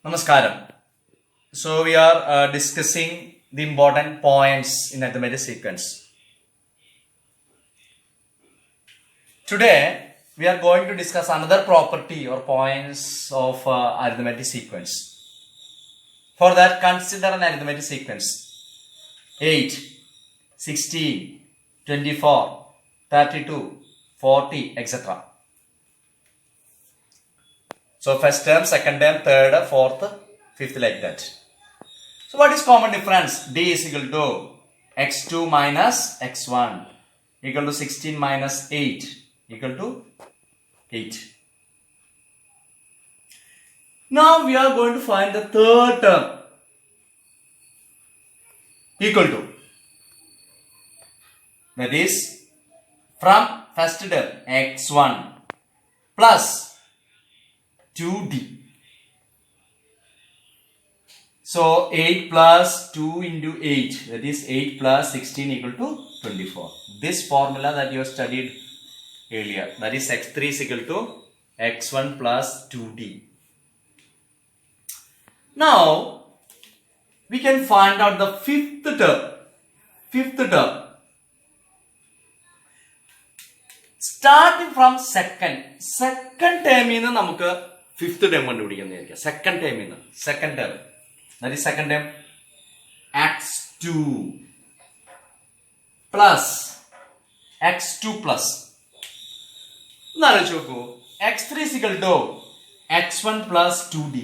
Namaskaram. So we are discussing the important points in arithmetic sequence. Today we are going to discuss another property or points of arithmetic sequence. For that, consider an arithmetic sequence: 8, 16, 24, 32, 40, etc. So first term, second term, third, fourth, fifth, like that. So what is common difference? D is equal to x2 minus x1 equal to 16 minus 8 equal to 8. Now we are going to find the third term equal to, that is from first term x1 plus 2d. So 8 plus 2 into 8, that is 8 plus 16 equal to 24. This formula that you have studied earlier, that is x3 is equal to x1 plus 2d. Now we can find out the fifth term. Starting from second term in നമുക്ക് fifth term കണ്ടുപിടിക്കുന്നതായിരിക്കും. Second term, that is second term x2 plus എന്നാലോചിച്ച് നോക്കൂ. x3 is equal to x1 plus 2d.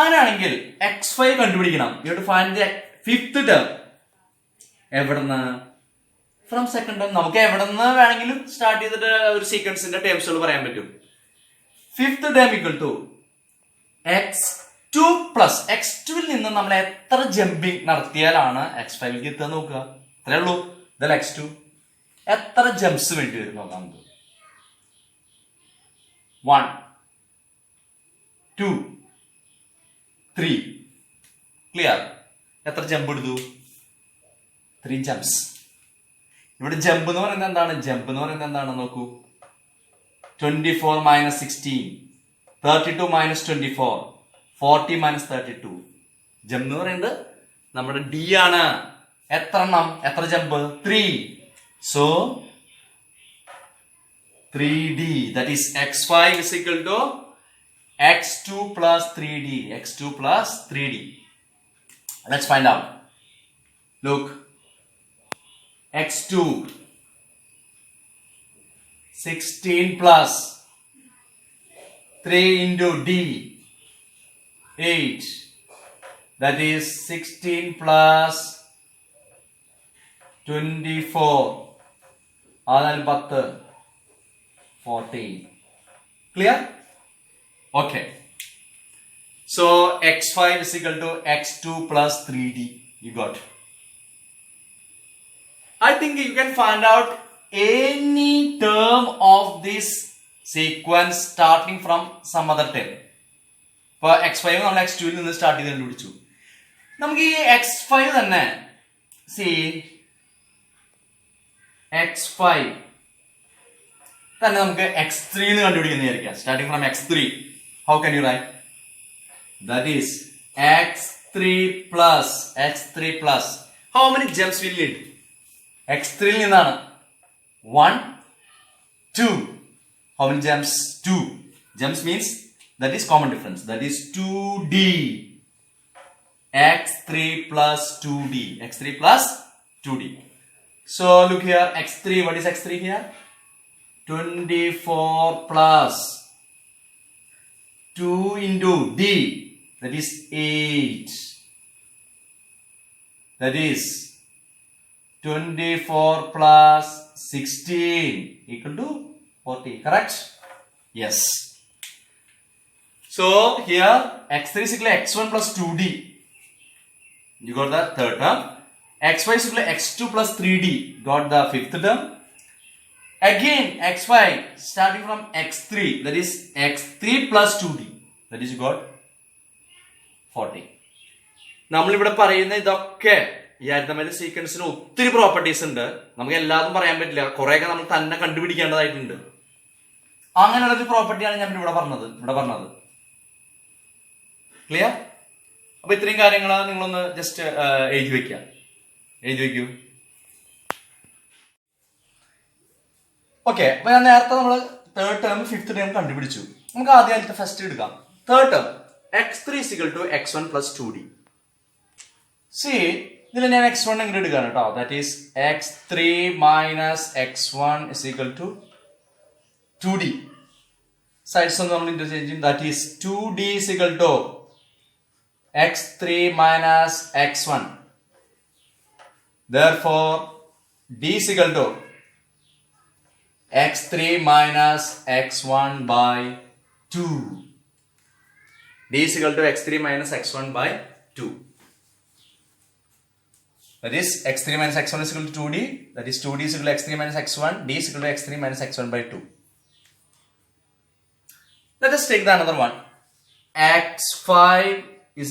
അങ്ങനെയാണെങ്കിൽ x5 കണ്ടുപിടിക്കണം. You have to find the fifth term. എവിടുന്ന്? From second term. നമുക്ക് എവിടെ നിന്ന് വേണമെങ്കിലും start ചെയ്തിട്ട് ഒരു സീക്വൻസിന്റെ ടേംസുകൾ പറയാൻ പറ്റും. Fifth term equal to x2 plus x2ൽ നിന്ന് നമ്മൾ എത്ര ജമ്പിങ് നടത്തിയാലാണ് x5ലേക്ക് എത്തുക നോക്കുക. അത്രേ ഉള്ളൂ. ഇതല്ല x2. എത്ര ജംപ്സ് വേണ്ടി വരും നോക്കാം. 1, 2, 3. ക്ലിയർ? എത്ര ജമ്പ് എടുത്തു? 3 ജംപ്സ്. ഇവിടെ ജമ്പ് എന്ന് പറയുന്നത് എന്താണ് നോക്കൂ. 24 minus 16, 32 minus 24, 40 minus 32. ജമ്പ് എന്ന് പറയുന്നത് നമ്മുടെ ഡി ആണ്. എത്ര jump? 3. So 3d, that is x5 is equal to x2 plus 3d. Let's find out. Look, x2 16 plus 3 into d 8, that is 16 plus 24 10 14. Clear? Okay, so x5 is equal to x2 plus 3d. You got. I think you can find out any term of this sequence starting from some other term. For x5 നമ്മൾ x2ൽ നിന്ന് start ചെയ്ത് കണ്ടുപിടിച്ചു. നമുക്ക് ഈ x5 തന്നെ x5 തന്നെ നമുക്ക് x3 എന്ന് കണ്ടുപിടിക്കുന്നതായിരിക്കാം. Starting from x3. How can you write? That is x3 plus. How many jumps will you need? x3 ൽ നിന്നാണ് 1, 2. How many jumps? 2. Jumps means that is common difference. That is 2d. x3 plus 2d. So look here, x3. What is x3 here? 24 plus 2 into d. That is 8. That is 24 plus 16 equal to 40. Correct? Yes. So here x3 is equal to x1 plus 2d. You got the third term. x5 is equal to x2 plus 3d. Got the fifth term. Again x5 starting from x3, that is x3 plus 2d. That is you got 40. നമ്മളിവിടെ പറയുന്ന ഇതൊക്കെ ഈ arithmetic സീക്വൻസിന് ഒത്തിരി properties ഉണ്ട്. നമുക്ക് എല്ലാതും പറയാൻ പറ്റില്ല. കുറെയൊക്കെ നമ്മൾ തന്നെ കണ്ടുപിടിക്കേണ്ടതായിട്ടുണ്ട്. അങ്ങനെയുള്ള ഒരു പ്രോപ്പർട്ടിയാണ് ഞാൻ ഇവിടെ പറഞ്ഞത്. ക്ലിയർ? അപ്പൊ ഇത്രയും കാര്യങ്ങൾ നിങ്ങളൊന്ന് ജസ്റ്റ് എഴുതി വെക്കൂ. ഓക്കെ, അപ്പൊ ഞാൻ നേരത്തെ നമ്മൾ തേർഡ് ടേം ഫിഫ്ത് ടേം കണ്ടുപിടിച്ചു. നമുക്ക് ആദ്യമായിട്ട് ഫസ്റ്റ് എടുക്കാം. Third term x3 = x1 + 2d. C ഇതിൽ ഞാൻ x1 ഇങ്ങോട്ട് എടുക്കുകയാണ് കേട്ടോ. That is x3 - x1 = 2d. Sides ഒന്ന് നമ്മൾ ഇന്റർചേഞ്ച് ചെയ്യും. That is 2d = x3 - x1. Therefore d = x3 - x1 / 2. d = x3 - x1 / 2. That is x3 - x1 = 2d. That is 2d = x3 - x1. d = x3 - x1 / 2. Let us take the another one. x5 =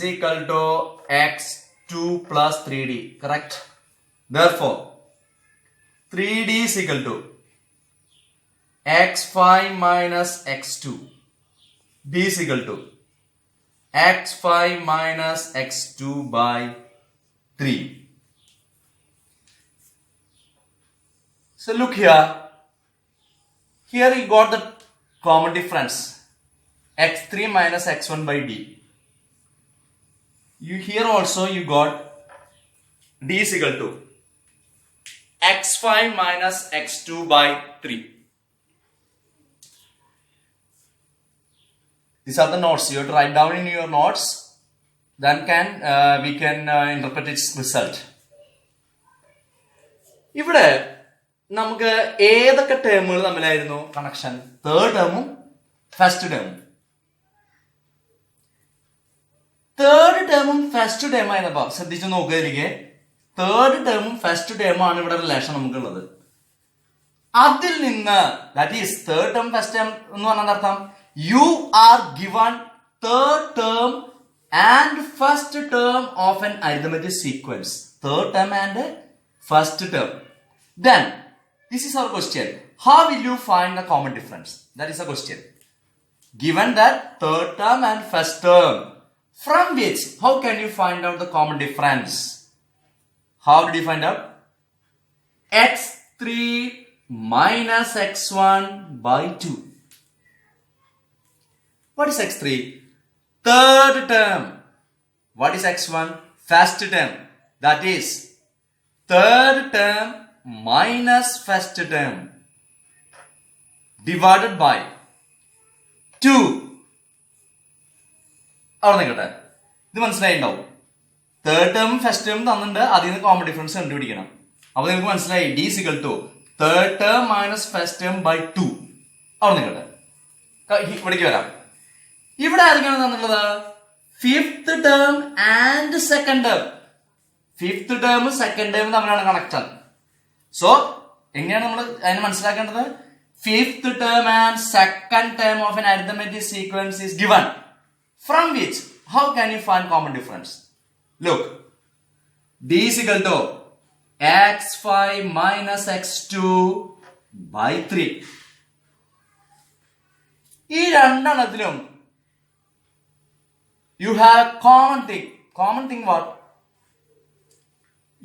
x2 + 3d. Correct? Therefore 3d = x5 - x2. d = x5 - x2 / 3. So look here. Here you got the common difference. x3 - x1 / d. Here also you got d = x5 - x2 / 3. These are the notes. You have to write down in your notes. Then we can interpret its result. ഇവിടെ നമുക്ക് ഏതൊക്കെ ടേമുകൾ തമ്മിലായിരുന്നു connection? Third ടേമും ഫസ്റ്റ് ടേമും. Third ടേമും first term ആയിരുന്നപ്പോ ശ്രദ്ധിച്ചു നോക്കുകയായിരിക്കെ തേർഡ് ടേമും ഫസ്റ്റ് ടേമും ആണ് ഇവിടെ റിലേഷൻ നമുക്കുള്ളത്. അതിൽ നിന്ന് that is third term first term എന്ന് പറഞ്ഞാൽ അർത്ഥം you are given third term and first term of an arithmetic sequence. Third term and first term. Then this is our question. How will you find the common difference? That is the question. Given that third term and first term, from which how can you find out the common difference? How did you find out? x3 - x1 / 2. What is x3? Third term. What is x1? First term. That is third term minus first term divided by 2. അവിടെ നിൽക്കട്ടെ, ഇത് മനസ്സിലായിണ്ടാവും. Third term first term തന്നിട്ടുണ്ട്, അതിൽ നിന്ന് common difference കണ്ടുപിടിക്കണം. അപ്പൊ നിങ്ങൾക്ക് മനസ്സിലായി d = third term minus first term / 2. അവിടെ നിൽക്കട്ടെ, ഇവിടേക്ക് വരാം. ഇവിടെ ആയിരിക്കണം തന്നിട്ടുള്ളത് fifth term and second term. ഫിഫ്ത് ടേമും സെക്കൻഡ് ടേമും തമ്മിലാണ് കണക്ഷൻ. സോ എങ്ങനെയാണ് നമ്മൾ അതിനെ മനസ്സിലാക്കേണ്ടത്? Fifth term and second term of an arithmetic sequence is given, from which how can you find common difference? Look, d = x5 - x2 / 3. ഈ രണ്ടെണ്ണത്തിലും you have common thing. Common thing what?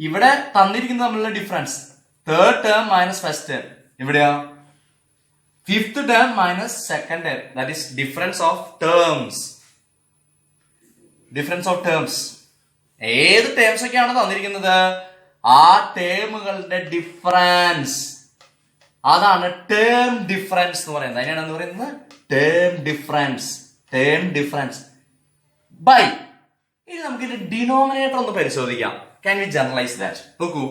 ഇവിടെ തന്നിരിക്കുന്നത് തമ്മിലുള്ള difference third term minus first term. ഇവിടെയോ fifth term minus second term. That is difference of terms. Difference of terms. ഏത് terms ഒക്കെയാണ് തന്നിരിക്കുന്നത് ആ ടേമുകളുടെ ഡിഫറൻസ്, അതാണ് ടേം ഡിഫറൻസ് എന്ന് പറയുന്നത്. അതിനാണ് എന്ന് പറയുന്നത് term difference. Term difference by. ഇനി നമുക്ക് ഇതിന്റെ ഡിനോമിനേറ്റർ ഒന്ന് പരിശോധിക്കാം. Can we generalise that? നോക്കൂ,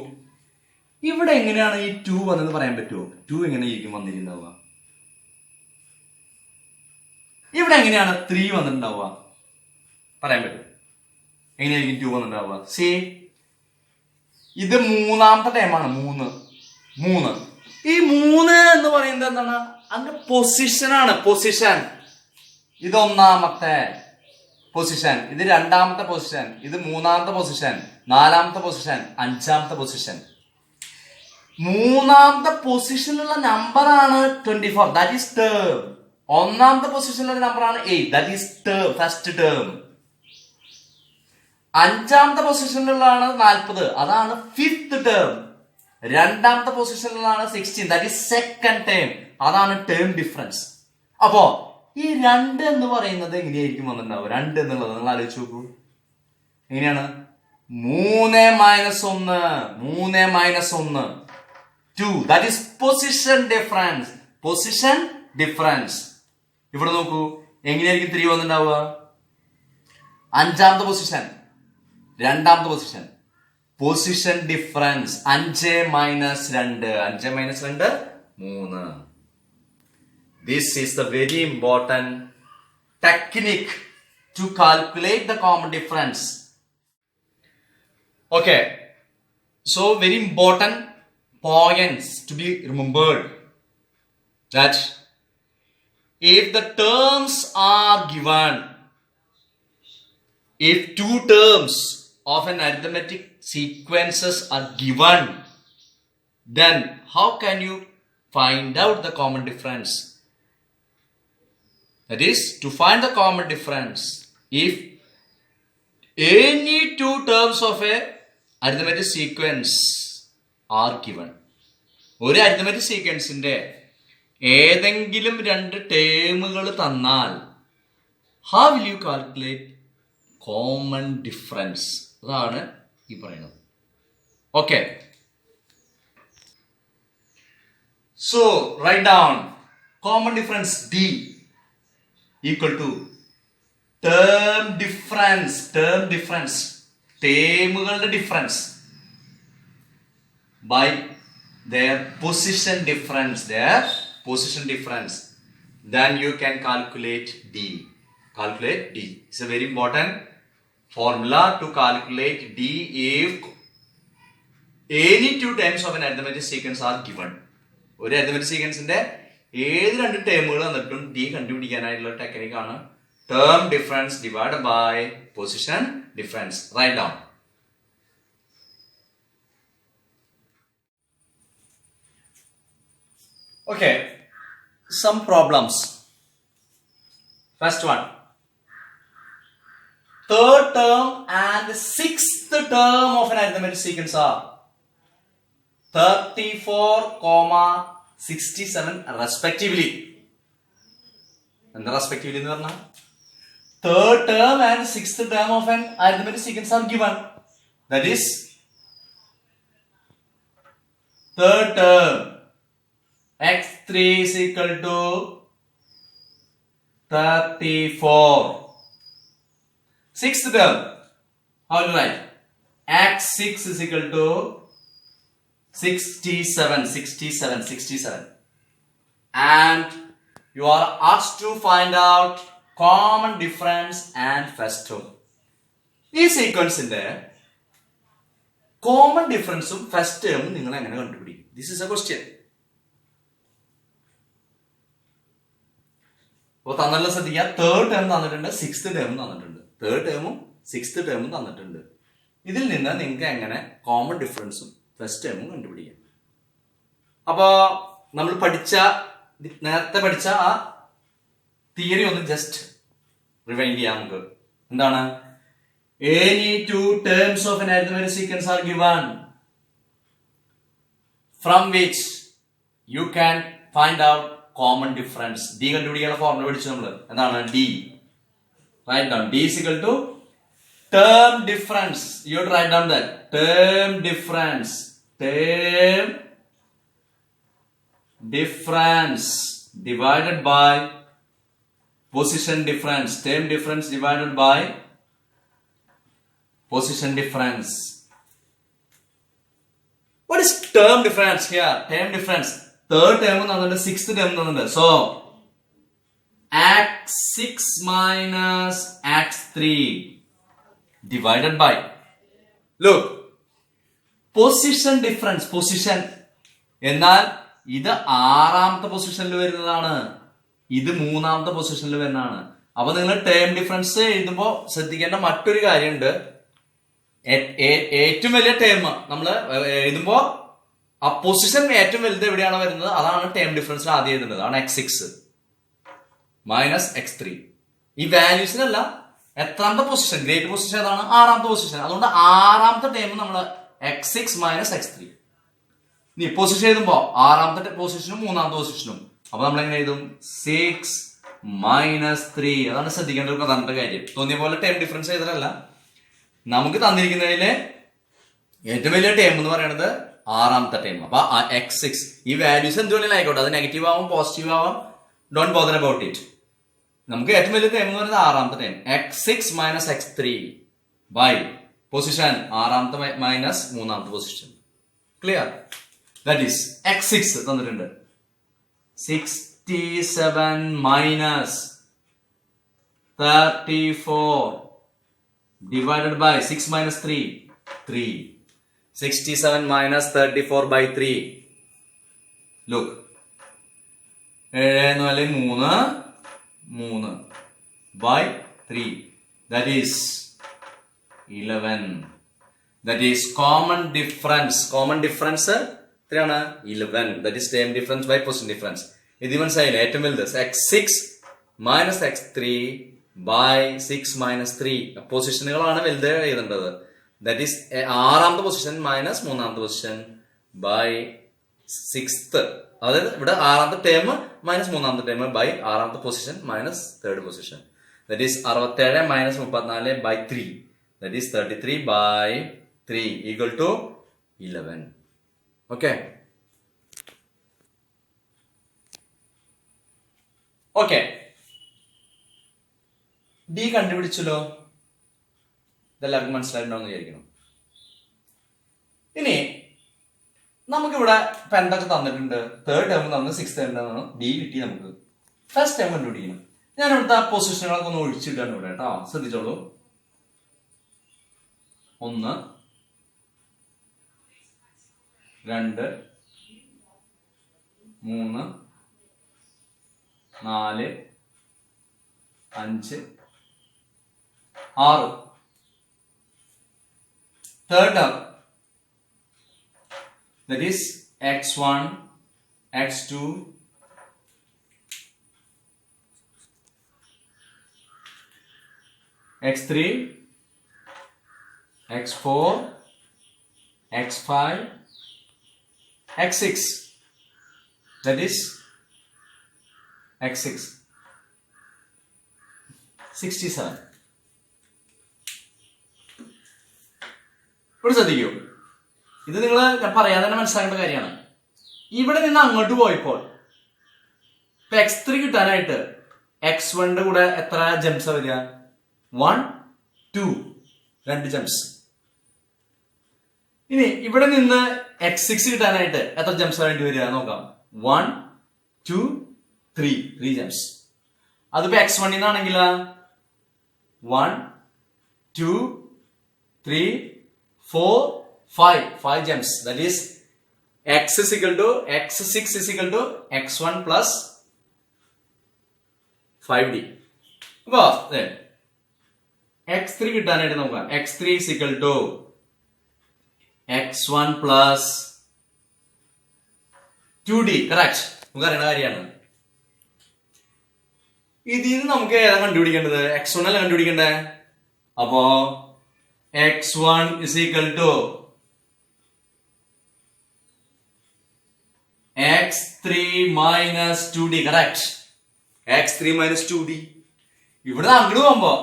ഇവിടെ എങ്ങനെയാണ് ഈ 2 വന്നെന്ന് പറയാൻ പറ്റുമോ? 2 എങ്ങനെയായിരിക്കും വന്നിരുന്നുണ്ടാവുക? ഇവിടെ എങ്ങനെയാണ് 3 വന്നിട്ടുണ്ടാവുക? പറയാൻ പറ്റും. എങ്ങനെയായിരിക്കും 2 വന്നിട്ടുണ്ടാവുക? സി, ഇത് മൂന്നാമത്തെ ടൈമാണ്. 3. ഈ 3 എന്ന് പറയുന്നത് എന്താണ്? അതിന്റെ പൊസിഷനാണ്. പൊസിഷൻ. ഇത് ഒന്നാമത്തെ പൊസിഷൻ, ഇത് രണ്ടാമത്തെ പൊസിഷൻ, ഇത് മൂന്നാമത്തെ പൊസിഷൻ, നാലാമത്തെ പൊസിഷൻ, അഞ്ചാമത്തെ പൊസിഷൻ. മൂന്നാമത്തെ പൊസിഷനുള്ള നമ്പറാണ് 24. That is term. ഒന്നാമത്തെ പൊസിഷനിലെ നമ്പർ ആണ് 8, that is term, first term. അഞ്ചാമത്തെ പൊസിഷനിലുള്ളതാണ് 40, അതാണ് ഫിഫ്ത് ടേം. രണ്ടാമത്തെ പൊസിഷനിലാണ് 16, ദാറ്റ് ഈസ് സെക്കൻഡ് ടേം, അതാണ് ടേം ഡിഫറൻസ്. അപ്പോ ഈ 2 എന്ന് പറയുന്നത് എങ്ങനെയായിരിക്കും വന്നിട്ടുണ്ടാവും? 2 എന്നുള്ളത് നിങ്ങൾ ആലോചിച്ച് നോക്കൂ. എങ്ങനെയാണ്? 3 - 1, 3 - 1, 2, that is position difference. Position difference. ഇവിടെ നോക്കൂ, എങ്ങനെയായിരിക്കും 3 വന്നിട്ടുണ്ടാവുക? അഞ്ചാമത്തെ പൊസിഷൻ, രണ്ടാമത്തെ position, position difference. 5 - 2, 5 - 2, 3. This is the very important technique to calculate the common difference. Okay, so very important points to be remembered, that if the terms are given, if 2 terms of an arithmetic sequences are given, then how can you find out the common difference? That is, to find the common difference, if any 2 terms of a arithmetic sequence are given, ഒരു arithmetic സീക്വൻസിന്റെ ഏതെങ്കിലും 2 ടേമുകൾ തന്നാൽ, how will you calculate common difference? അതാണ് ഈ പറയുന്നത്. Okay, so write down common difference D equal to term difference, ടേമുകളുടെ difference by their position difference, then you can calculate D. It's a very important formula to calculate D if any 2 terms of an arithmetic sequence are given. ഒരു arithmetic sequenceന്റെ ഏത് 2 ടേമുകൾ തന്നിട്ടും D കണ്ടുപിടിക്കാനായിട്ടുള്ള technique ആണ് term difference divided by position difference. Write down. Okay, some problems. First one, third term and sixth term of an arithmetic sequence are 34, 67 respectively. And respectively എന്ന് പറഞ്ഞാൽ third term and sixth term of an arithmetic sequence are given. That is, third term x3 is equal to 34. Sixth term, how to write? x6 is equal to 67. And you are asked to find out common difference and first term. ഈ സീക്വൻസിന്റെ common ഡിഫറൻസും first ടേമും നിങ്ങൾ എങ്ങനെ കണ്ടുപിടിക്കും? This is A question. അപ്പോൾ തന്നല്ല ശ്രദ്ധിക്കുക, third term തന്നിട്ടുണ്ട്, sixth ടേമും തന്നിട്ടുണ്ട്. Third ടേമും sixth ടേമും തന്നിട്ടുണ്ട്. ഇതിൽ നിന്ന് നിങ്ങൾക്ക് എങ്ങനെ കോമൺ ഡിഫറൻസും ഫസ്റ്റ് ടേമും കണ്ടുപിടിക്കാം? അപ്പോ നമ്മൾ നേരത്തെ പഠിച്ച ആ തിയറി ഒന്ന് ജസ്റ്റ് റിവൈൻഡ് ചെയ്യാം നമുക്ക്. എന്താണ്? any 2 terms of an arithmetic sequence are given from which you can find out common difference. D കണ്ടുപിടിക്കാനുള്ള ഫോർമുല പഠിച്ചു നമ്മൾ. എന്താണ്? D. Write down. D is equal to term difference. You have to write down that. Term difference divided by position difference. Term difference divided by position difference. What is term difference here? Term difference. Third term and sixth term. So x6 minus x3 divided by, look, position difference. Position എന്നാൽ ഇത് 6ാമത്തെ പൊസിഷനിൽ വരുന്നതാണ്, ഇത് 3ാമത്തെ പൊസിഷനിൽ വരുന്നതാണ്. അപ്പൊ നിങ്ങൾ term difference എഴുതുമ്പോൾ ശ്രദ്ധിക്കേണ്ട മറ്റൊരു കാര്യമുണ്ട്. ഏറ്റവും വലിയ ടേം നമ്മൾ എഴുതുമ്പോ ആ പൊസിഷൻ ഏറ്റവും വലുത് എവിടെയാണ് വരുന്നത്, അതാണ് ടേം ഡിഫറൻസിൽ ആദ്യം എഴുതുന്നത്, അതാണ് x6. Minus X three. ഈ വാല്യൂസിനല്ല, എത്രാമത്തെ പൊസിഷൻ, ഗ്രേറ്റ് പൊസിഷൻ ഏതാണ്? ആറാമത്തെ പൊസിഷൻ. അതുകൊണ്ട് ആറാമത്തെ ടൈം നമ്മൾ X six minus X three. ഇനി പൊസിഷൻ എഴുതുമ്പോ ആറാമത്തെ പൊസിഷനും മൂന്നാമത്തെ പൊസിഷനും, അപ്പൊ നമ്മൾ എങ്ങനെ എഴുതും? 6 മൈനസ് 3. അതാണ് ശ്രദ്ധിക്കേണ്ട ഒരു പ്രധാനപ്പെട്ട കാര്യം. തോന്നിയ പോലെ ടൈം ഡിഫറൻസ് ചെയ്തിട്ടല്ല, നമുക്ക് തന്നിരിക്കുന്നതിലെ ഏറ്റവും വലിയ ടൈം എന്ന് പറയുന്നത് ആറാമത്തെ ടൈം. അപ്പൊ എക്സ് സിക്സ്, ഈ വാല്യൂസ് എന്ത് വേണമെങ്കിലും ആയിക്കോട്ടെ, അത് നെഗറ്റീവ് ആവാം പോസിറ്റീവ് ആവാം, ഡോണ്ട് ബോദർ അബൌട്ട് ഇറ്റ്. നമുക്ക് ഏറ്റവും വലിയ ടൈം എന്ന് പറയുന്നത് ആറാമത്തെ time. X six minus X three by position ആറാമത്തെ മൈനസ് മൂന്നാമത്തെ position. Clear? That is X six തന്നിട്ടുണ്ട്. 67 minus 34 divided by 6 minus 3, 3. 67 minus 34 by 3. Look. 7 3 3 by 3. That is 11. That is common difference. Common difference 11. That is time difference by position difference. ഇത് മനസ്സിലായില്ലേ? ഏറ്റവും വലുത് x6 minus x3 by 6 minus 3. പൊസിഷനുകളാണ് വലുത് എഴുതേണ്ടത്. That is ആറാമത്തെ position minus മൂന്നാമത്തെ position by sixth. അതായത് ഇവിടെ ആറാമത്തെ ടേം മൈനസ് മൂന്നാമത്തെ ടേം ബൈ ആറാമത്തെ position minus third position. That is 67 minus 34 by 3. That is 33 by 3 equal to 11. Okay. Okay, D കണ്ടുപിടിച്ചല്ലോ. ഇതെല്ലാവർക്കും മനസ്സിലായിട്ടുണ്ടാവും വിചാരിക്കണം. ഇനി നമുക്കിവിടെ ഇപ്പൊ എന്തൊക്കെ തന്നിട്ടുണ്ട്? തേർഡ് ടേം തന്നു, സിക്സ് ടേം തന്നു, ഡി കിട്ടി. നമുക്ക് ഫസ്റ്റ് ടേം കണ്ടുപിടിക്കണം. ഞാൻ ഇവിടുത്തെ പൊസിഷനുകളൊക്കെ ഒന്ന് ഒഴിച്ചിട്ടാണ് ഇവിടെ കേട്ടോ, ശ്രദ്ധിച്ചോളൂ. 1 2 3 4 5 6. Third term, that is x1, x2, x3, x4, x5, x6. That is x6. 67. ഇവിടെ ശ്രദ്ധിക്കൂ, ഇത് നിങ്ങൾ ഞാൻ പറയാതെ തന്നെ മനസ്സിലാക്കേണ്ട കാര്യമാണ്. ഇവിടെ നിന്ന് അങ്ങോട്ട് പോയപ്പോൾ ഇപ്പൊ x3 കിട്ടാനായിട്ട് x1ന്റെ കൂടെ എത്ര ജംപ്സ് വരിക? 1 2, 2 ജംപ്സ്. ഇനി ഇവിടെ നിന്ന് x6 കിട്ടാനായിട്ട് എത്ര ജംപ്സ് വേണ്ടി വരിക നോക്കാം. 1 2 3, 3 ജംപ്സ്. അതിപ്പോ x1 നിന്നാണെങ്കിൽ 1 2 3 4 5 jumps. That is x is equal to x6 is equal to x1 plus 5d. അപ്പൊ x3 കിട്ടാനായിട്ട് നോക്കാം. x3 is equal to x1 plus 2d. Correct, നമുക്ക് അറിയുന്ന കാര്യമാണ്. ഇതിൽ നിന്ന് നമുക്ക് ഏതാ കണ്ടുപിടിക്കേണ്ടത്? x1 അല്ല കണ്ടുപിടിക്കണ്ടേ? അപ്പോ x1 is equal to x3 minus 2d. correct. x3 minus 2d. ഇവിടെ അങ്ങോട്ട് പോകുമ്പോ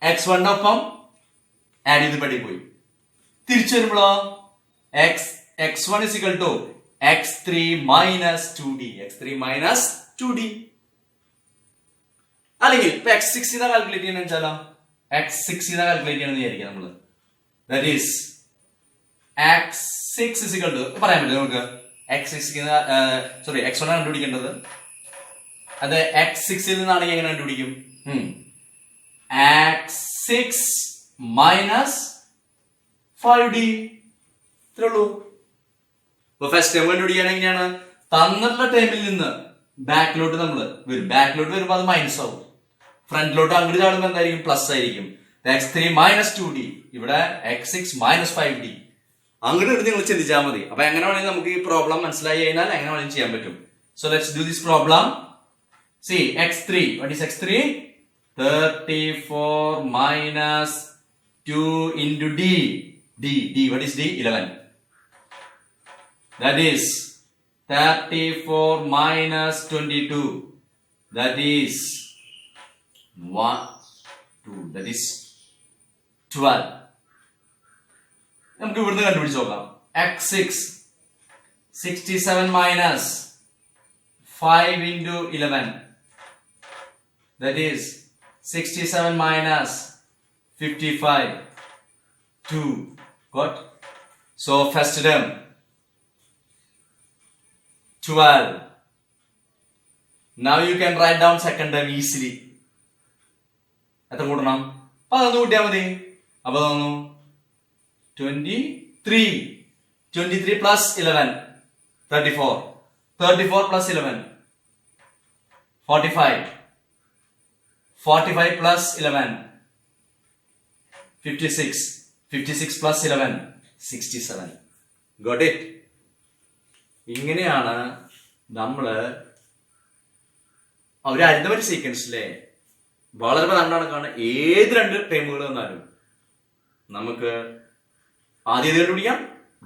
x1 ഒപ്പം ആഡ് ചെയ്ത് പടി പോയി. തിരിച്ചു വരുമ്പോഴോ x1 is equal to x3 minus 2d. x3 minus 2d. അല്ലെങ്കിൽ ഇപ്പൊ x6 കാൽക്കുലേറ്റ് ചെയ്യുന്ന വെച്ചാലോ, x6 കാൽക്കുലേറ്റ് ചെയ്യണമെന്ന് വിചാരിക്കാം നമ്മള്. That is x6 is equal to പറയാൻ പറ്റില്ല നമുക്ക്. x1 ആണ് കണ്ടുപിടിക്കേണ്ടത്. അത് x6 നിന്നാണെങ്കിൽ എങ്ങനെ കണ്ടുപിടിക്കും? x6 minus 5d. ഇത്രേ ഉള്ളൂ. ഇപ്പൊ ഫസ്റ്റ് ടൈം കണ്ടുപിടിക്കുകയാണെങ്കിൽ എങ്ങനെയാണ്? തന്നിട്ടുള്ള ടൈമിൽ നിന്ന് ബാക്കിലോട്ട് നമ്മൾ വരും. ബാക്കിലോട്ട് വരുമ്പോ അത് മൈനസ് ആവും. ഫ്രണ്ടിലോട്ട് അങ്ങോട്ട് ചാടുമ്പോൾ എന്തായിരിക്കും? പ്ലസ് ആയിരിക്കും. x3 minus 2d. ഇവിടെ x6 മൈനസ് 5d. അങ്ങോട്ട് എടുത്ത് നിങ്ങൾ ചിന്തിച്ചാൽ മതി. അപ്പൊ എങ്ങനെ വേണമെങ്കിൽ നമുക്ക് ഈ പ്രോബ്ലം മനസ്സിലായി കഴിഞ്ഞാൽ എങ്ങനെ വേണമെങ്കിലും ചെയ്യാൻ പറ്റും. So let's do this problem. See, x3. What is x3? 34 minus 2 into d. D. What is d? 11. That is 34 minus 22. That is 1, 2. That is 12. നമുക്ക് ഇവിടുന്ന് കണ്ടുപിടിച്ച് നോക്കാം. x6 67 minus 5 into 11. That is 67 minus 55. 2. Got? So first term 12. Now you can write down second term easily. എത്ര കൂട്ടണം? 11 കൂട്ടിയാൽ മതി. അപ്പൊ തോന്നുന്നു 23. 23 plus 11. 34. 34 plus 11. 45. 45 plus 11. 56. 56 plus 11. 67. Got it? ഇങ്ങനെയാണ് നമ്മള് ഒരു അരിതമെറ്റിക് സീക്വൻസിലെ വളരെ പ്രധാനമാണ്. ഏത് രണ്ട് ടൈമുകൾ വന്നാലും നമുക്ക് ആദ്യം ഏത് കണ്ടുപിടിക്കാം?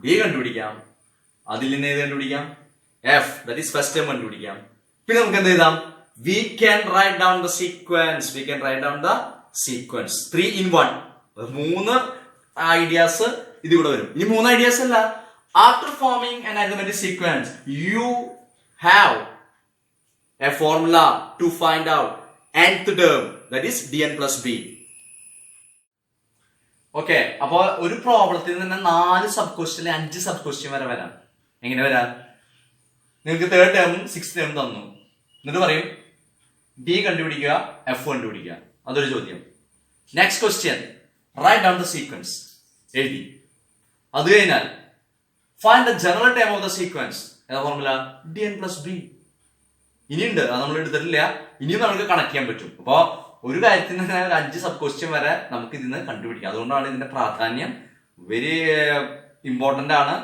ഡി കണ്ടുപിടിക്കാം. അതിൽ നിന്ന് ഏത് കണ്ടുപിടിക്കാം? F. That is first time കണ്ടുപിടിക്കാം. പിന്നെ നമുക്ക് എന്ത് എഴുതാം? We can write down the sequence. 3 in 1. 3 ideas ഇത് കൂടെ വരും. ഇനി 3 ഐഡിയാസ് അല്ല. After forming an arithmetic sequence, you have a formula to find out nth term, that is dn plus b. Okay, അപ്പൊ ഒരു പ്രോബ്ലത്തിൽ തന്നെ 4 സബ് ക്വസ്റ്റ്യൻ 5 സബ് ക്വസ്റ്റ്യൻ വരെ വരാം. എങ്ങനെ വരാം? നിങ്ങൾക്ക് തേർഡ് ടേമും 6th ടേമും തന്നു, എന്നിട്ട് പറയും ഡി കണ്ടുപിടിക്കുക, എഫ് കണ്ടുപിടിക്കുക. അതൊരു ചോദ്യം. Next question, right down the sequence. എഴുതി. അത് കഴിഞ്ഞാൽ find the general term of the sequence. ഏതാ formula? D N plus B. ഇനിയുണ്ട്, അത് നമ്മൾ എടുത്തിട്ടില്ല. ഇനിയും നമുക്ക് കണക്ട് ചെയ്യാൻ പറ്റും. അപ്പൊ ഒരു കാര്യത്തിൽ നിന്ന് ഒരു 5 സബ് ക്വസ്റ്റ്യൻ വരെ നമുക്ക് ഇതിന് കണ്ടുപിടിക്കാം. അതുകൊണ്ടാണ് ഇതിന്റെ പ്രാധാന്യം വെരി ഇമ്പോർട്ടന്റ് ആണ്.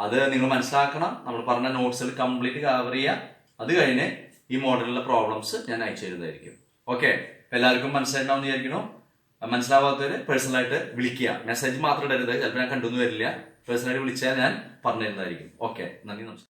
അത് നിങ്ങൾ മനസ്സിലാക്കണം. നമ്മൾ പറഞ്ഞ നോട്ട്സിൽ കംപ്ലീറ്റ് കവർ ചെയ്യുക. അത് കഴിഞ്ഞ് ഈ മോഡലിലെ പ്രോബ്ലംസ് ഞാൻ അയച്ചു തരുന്നതായിരിക്കും. ഓക്കെ, എല്ലാവർക്കും മനസ്സിലായിട്ടുണ്ടാവും വിചാരിക്കണോ? മനസ്സിലാവാത്തവര് പേഴ്സണലായിട്ട് വിളിക്കുക. മെസ്സേജ് മാത്രം ഇടരുത്, ചിലപ്പോൾ ഞാൻ കണ്ടുവന്ന് വരില്ല. പേഴ്സണലായിട്ട് വിളിച്ചാൽ ഞാൻ പറഞ്ഞു തരുന്നതായിരിക്കും. ഓക്കെ, നന്ദി, നമസ്കാരം.